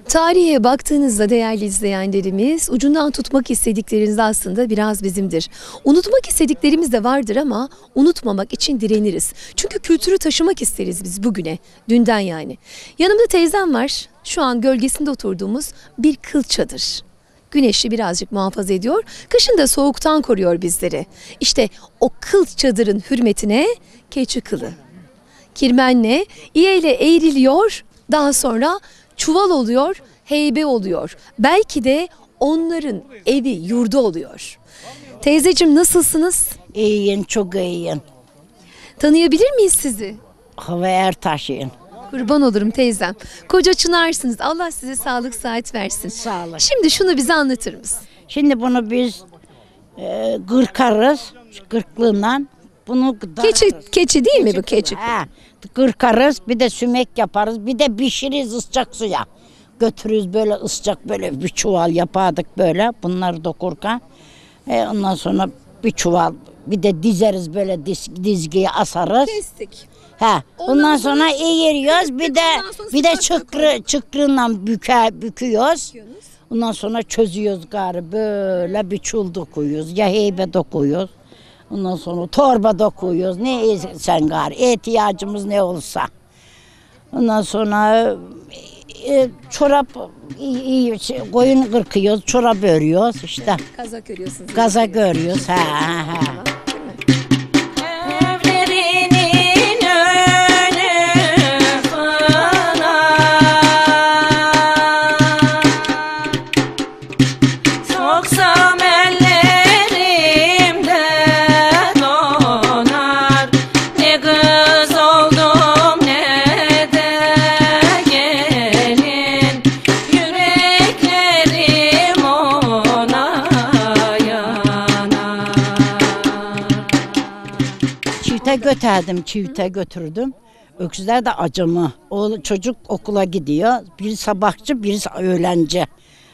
Tarihe baktığınızda değerli izleyenlerimiz, ucundan tutmak istedikleriniz aslında biraz bizimdir. Unutmak istediklerimiz de vardır ama unutmamak için direniriz. Çünkü kültürü taşımak isteriz biz bugüne, dünden yani. Yanımda teyzem var. Şu an gölgesinde oturduğumuz bir kıl çadır. Güneşi birazcık muhafaza ediyor, kışın da soğuktan koruyor bizleri. İşte o kıl çadırın hürmetine keçi kılı. Kirmenle, iğneyle eğriliyor, daha sonra çuval oluyor, heybe oluyor. Belki de onların evi, yurdu oluyor. Teyzeciğim nasılsınız? İyiyim, çok iyiyim. Tanıyabilir miyiz sizi? Hava Ertaş'ıyım. Kurban olurum teyzem. Koca çınarsınız. Allah size sağlık saat versin. Sağ olun. Şimdi şunu bize anlatır mısın? Şimdi bunu biz gırkarız, gırklığından. Bunu Keçi değil mi bu keçi? He, gırkarız, bir de sümek yaparız, bir de pişiririz ıscak suya. Götürürüz böyle ıscak, böyle bir çuval yapardık böyle, bunları dokurken. Ondan sonra bir çuval, bir de dizeriz böyle dizgiye asarız. Kestik. He, ondan sonra eğiriyoruz, bir de çıkrığından büküyoruz. Ondan sonra çözüyoruz gari, böyle bir çul dokuyoruz, ya heybe dokuyoruz. Ondan sonra torba dokuyoruz, ne sen gari, ihtiyacımız ne olsa. Ondan sonra çorap, koyun kırkıyoruz, çorap örüyoruz işte. Kazak örüyorsunuz. Kazak örüyoruz, he. Çifte götürdüm. Öküzler de acımı. O çocuk okula gidiyor. Biri sabahçı, birisi öğlenci.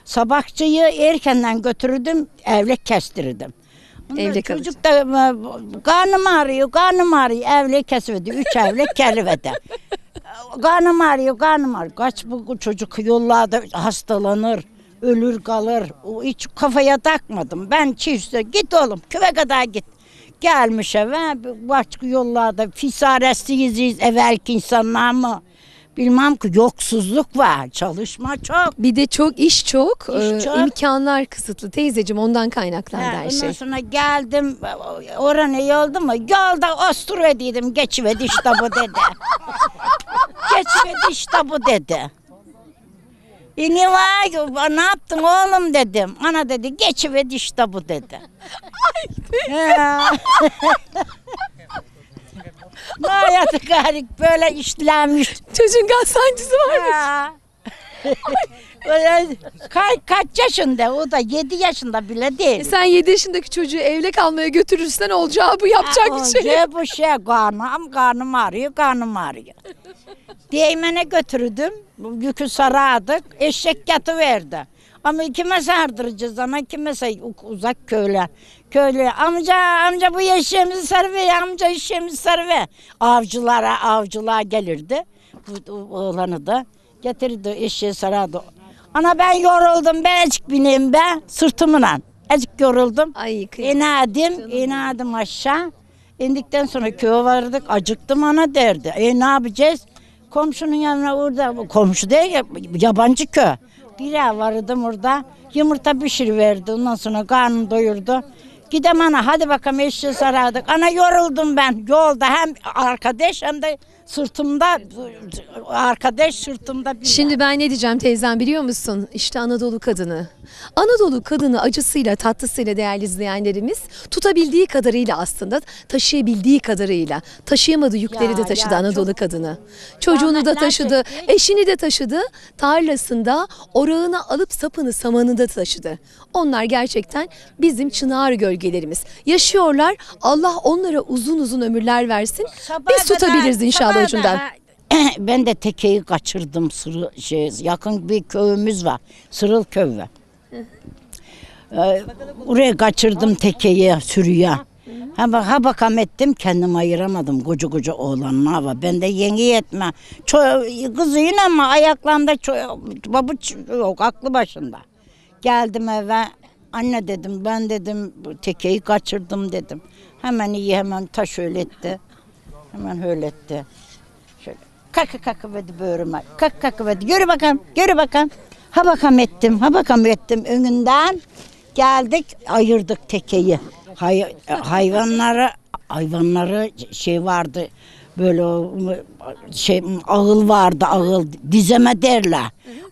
Sabahçıyı erkenden götürdüm, evlek kestirdim. Evlek çocuk da karnım ağrıyor, evlek kesivedi. 3 evlek kelivedi. Karnım ağrıyor. Kaç bu çocuk yollarda hastalanır, ölür kalır. Hiç kafaya takmadım. Ben çifte git oğlum, köye kadar git. Gelmiş eve, başka yollarda fisaresiyiz evvelki insanlar mı? Bilmem ki yoksuzluk var, çalışma çok. Bir de çok iş çok, çok. imkanlar kısıtlı teyzeciğim, ondan kaynaklandı her şey. Ondan sonra geldim, orana yoldu mu? Yolda osturuvediydim, geçivedi işte bu dedi. Geçivedi işte bu dedi. Ne var, ne yaptın oğlum dedim. Ana dedi, geçivedi işte bu dedi. Ne hayatı garip böyle işlenmiş. Çocuğun gaz sancısı varmış. Kaç yaşında, o da 7 yaşında bile değil. Sen 7 yaşındaki çocuğu evlek almaya götürürsen olacağı bu, yapacak bir şey yok. Bu şey, karnım ağrıyor. Değmene götürdüm, yükü sarardık, eşek yatıverdi. Ama kime sardıracağız ana, uzak köyler. Amca bu eşeğimizi sarıver, amca eşeğimizi sarıver. Avcılar gelirdi, bu oğlanı da getirdi, eşeği sarardı. Ana ben yoruldum, ben azıcık bineyim sırtımla. Azıcık yoruldum. Ay, inerdim aşağı. İndikten sonra köye vardık, acıktım ana derdi. Ne yapacağız? Komşunun yanına orada, komşu değil yabancı köy. Bir ev vardım orada, yumurta pişiriverdi, ondan sonra karnım doyurdu. Gidem ana, hadi bakalım eşeği sarardık. Ana yoruldum ben yolda, hem arkadaş hem de sırtımda, Şimdi ben ne diyeceğim teyzem biliyor musun? İşte Anadolu kadını. Anadolu kadını acısıyla tatlısıyla değerli izleyenlerimiz tutabildiği kadarıyla aslında taşıyabildiği kadarıyla taşıyamadığı yükleri de taşıdı Anadolu kadını. Çocuğunu da taşıdı, eşini de taşıdı, tarlasında orağına alıp sapını samanında da taşıdı. Onlar gerçekten bizim çınar gölgelerimiz. Yaşıyorlar, Allah onlara uzun uzun ömürler versin. Biz tutabiliriz inşallah ucundan. Ben de tekeyi kaçırdım, yakın bir köyümüz var, Sırıl köyü. Oraya kaçırdım tekeyi, sürüye. Ha bakam ettim, kendim ayıramadım koca koca oğlanla var. Ben de yeni yetme. Kızı yine ama ayaklarında babuç yok, aklı başında. Geldim eve, anne dedim, ben dedim bu tekeyi kaçırdım dedim. Hemen iyi, hemen taş öyletti. Hemen öyletti. Şöyle kakı verdi böğrüme. Kakı verdi. Yürü bakalım. Ha bakam ettim önünden. Geldik, ayırdık tekeyi. Hayvanları şey vardı. Böyle ağıl vardı, ağıl. Dizeme derler.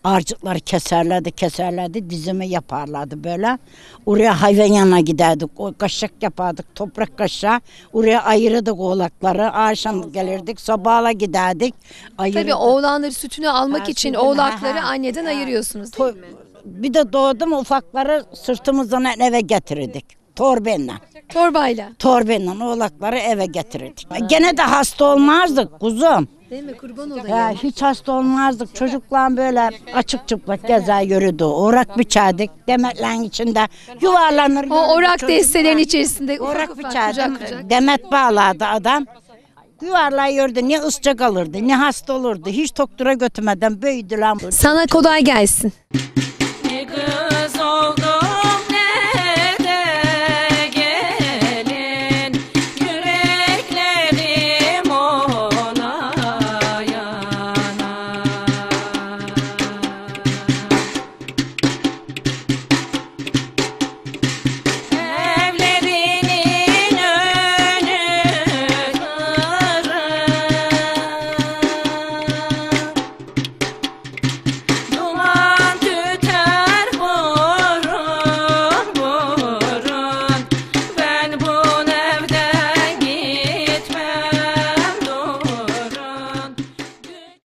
Arcıkları keserlerdi, dizeme yaparlardı böyle. Oraya hayvan yanına giderdik, o kaşık yapardık, toprak kaşığı. Oraya ayırırdık oğlakları, akşam gelirdik, sabahla giderdik. Tabii oğlanları sütünü almak için sütünü, oğlakları anneden ayırıyorsunuz değil mi? Bir de doğdum, ufakları sırtımızdan eve getirirdik, torbenle. Torbenle oğlakları eve getirirdik. Gene de hasta olmazdık kuzum. Değil mi? Kurban olayım. Hiç hasta olmazdık. Çocuklar böyle açık çıplak gezer yürüdü. Orak biçerdik. Demetlerin içinde yuvarlanır. O orak çocuklar. destelerin içerisinde ufak Orak ufak, biçerdim. kucak kucak. Demet bağlardı adam. Yuvarlar yürüdü. Ne ıscak alırdı, ne hasta olurdu. Hiç doktora götürmeden büyüdüler. Sana kolay gelsin.